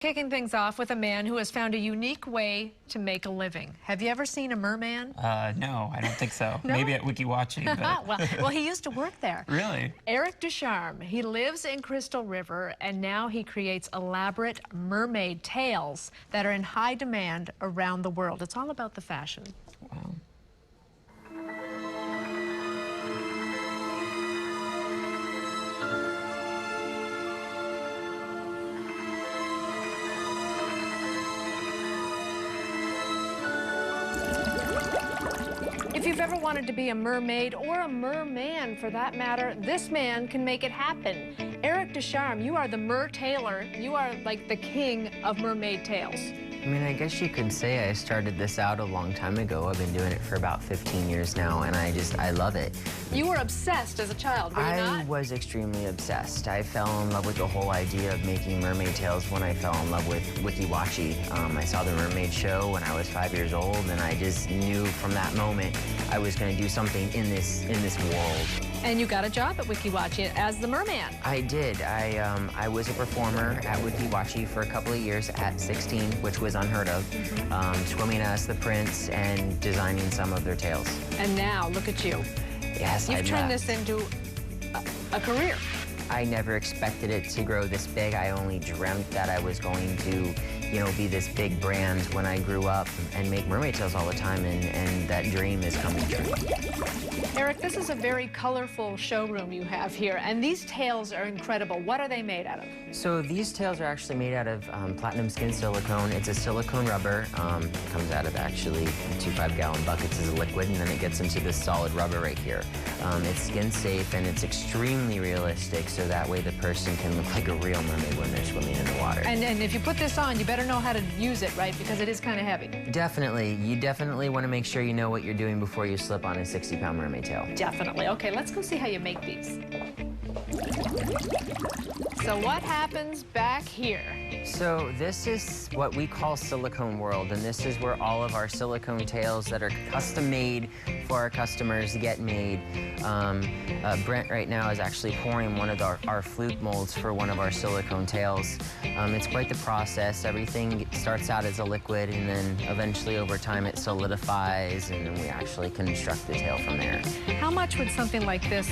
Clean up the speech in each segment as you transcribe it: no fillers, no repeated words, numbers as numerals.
Kicking things off with a man who has found a unique way to make a living. Have you ever seen a merman? No, I don't think so. No? Maybe at WikiWatching, but... well, he used to work there. Really? Eric Ducharme. He lives in Crystal River, and now he creates elaborate mermaid tails that are in high demand around the world. It's all about the fashion. Wow. If you've ever wanted to be a mermaid or a merman for that matter, this man can make it happen. Eric Ducharme, you are the MERTAILOR. You are like the king of mermaid tails. I mean, I guess you could say I started this out a long time ago. I've been doing it for about 15 years now, and I love it. You were obsessed as a child, were you not? I was extremely obsessed. I fell in love with the whole idea of making mermaid tails when I fell in love with WikiWatching. I saw the Mermaid show when I was 5 years old, and I just knew from that moment I was going to do something in this world. And you got a job at WikiWatching as the merman. I did. I was a performer at WikiWatching for a couple of years at 16, which was unheard of, swimming as the prince and designing some of their tails. And now, look at you. Yes, You've turned this into a career. I never expected it to grow this big. I only dreamt that I was going to, be this big brand when I grew up and make mermaid tails all the time, and that dream is coming true. Eric, this is a very colorful showroom you have here, and these tails are incredible. What are they made out of? So these tails are actually made out of platinum skin silicone. It's a silicone rubber. It comes out of actually 2 5-gallon buckets as a liquid, and then it gets into this solid rubber right here. It's skin safe, and it's extremely realistic, so that way the person can look like a real mermaid when they're swimming in the water. And if you put this on, you better know how to use it, right? Because it is kind of heavy. Definitely. You definitely want to make sure you know what you're doing before you slip on a 60-pound mermaid tail. Definitely. Okay, let's go see how you make these. So what happens back here? So this is what we call Silicone World, and this is where all of our silicone tails that are custom made for our customers get made. Brent right now is actually pouring one of our flute molds for one of our silicone tails. It's quite the process. Everything starts out as a liquid, and then eventually over time it solidifies, and then we actually construct the tail from there. How much would something like this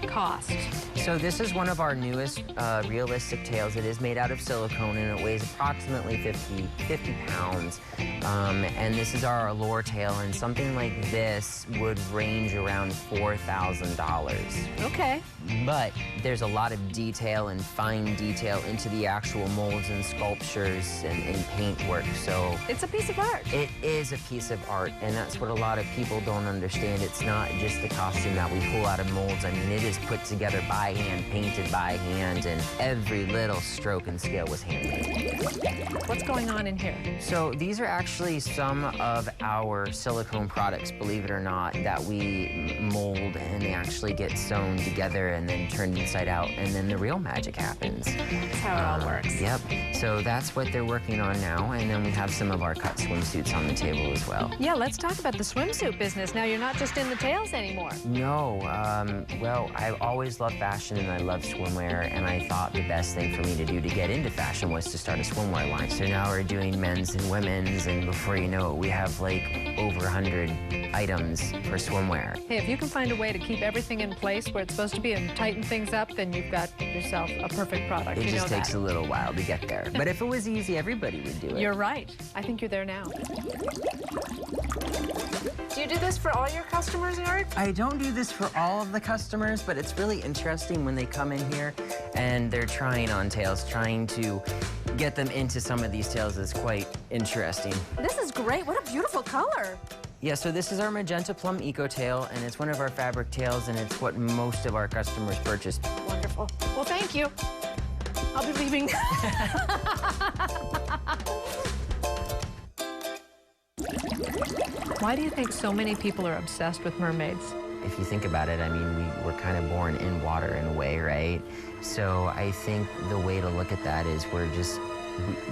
cost? So this is one of our newest realistic tails. It is made out of silicone, and it weighs approximately 50 pounds. And this is our allure tail, and something like this would range around $4,000. Okay. But there's a lot of detail and fine detail into the actual molds and sculptures and paint work, so... It's a piece of art. It is a piece of art, and that's what a lot of people don't understand. It's not just the costume that we pull out of molds. I mean, it is put together by hand, painted by hand, and every little stroke and scale was handmade. What's going on in here? So these are actually some of our silicone products, believe it or not, that we mold, and they actually get sewn together and then turned inside out, and then the real magic happens. That's how it all works. Yep. So that's what they're working on now, and then we have some of our cut swimsuits on the table as well. Yeah, let's talk about the swimsuit business. Now, you're not just in the tails anymore. No. Well, I've always loved fashion, and I love swimwear, and I thought the best thing for me to do to get into fashion was to start a swimwear line. So now we're doing men's and women's, and before you know it, we have like over 100 items for swimwear. Hey, if you can find a way to keep everything in place where it's supposed to be and tighten things up, then you've got yourself a perfect product. It just takes a little while to get there. But if it was easy, everybody would do it. You're right. I think you're there now. Do you do this for all your customers, Eric? I don't do this for all of the customers, but it's really interesting when they come in here and they're trying on tails, trying to get them into some of these tails is quite interesting. This is great. What a beautiful color. Yeah, so this is our Magenta Plum Eco Tail, and it's one of our fabric tails, and it's what most of our customers purchase. Wonderful. Well, thank you. I'll be leaving. Why do you think so many people are obsessed with mermaids? If you think about it, I mean, we're kind of born in water in a way, right? So I think the way to look at that is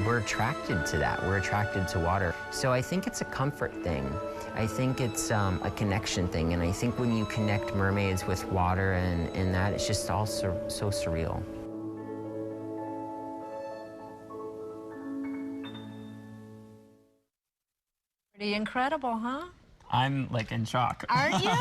we're attracted to that. We're attracted to water. So I think it's a comfort thing. I think it's a connection thing. And I think when you connect mermaids with water and that, it's just all so surreal. Pretty incredible, huh? I'm like in shock. Aren't you?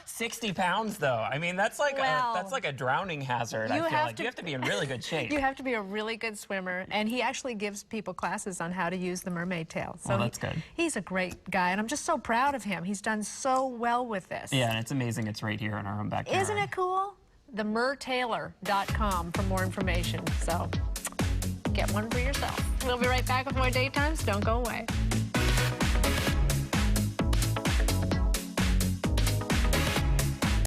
60 pounds though. I mean, that's like Well, a drowning hazard. I feel like you have to be in really good shape. You have to be a really good swimmer, and he actually gives people classes on how to use the mermaid tail. So well, that's good. He's a great guy, and I'm just so proud of him. He's done so well with this. Yeah, and it's amazing. It's right here in our own backyard. Isn't it cool? The MERTAILOR.com for more information. So get one for yourself. We'll be right back with more Daytimes. Don't go away.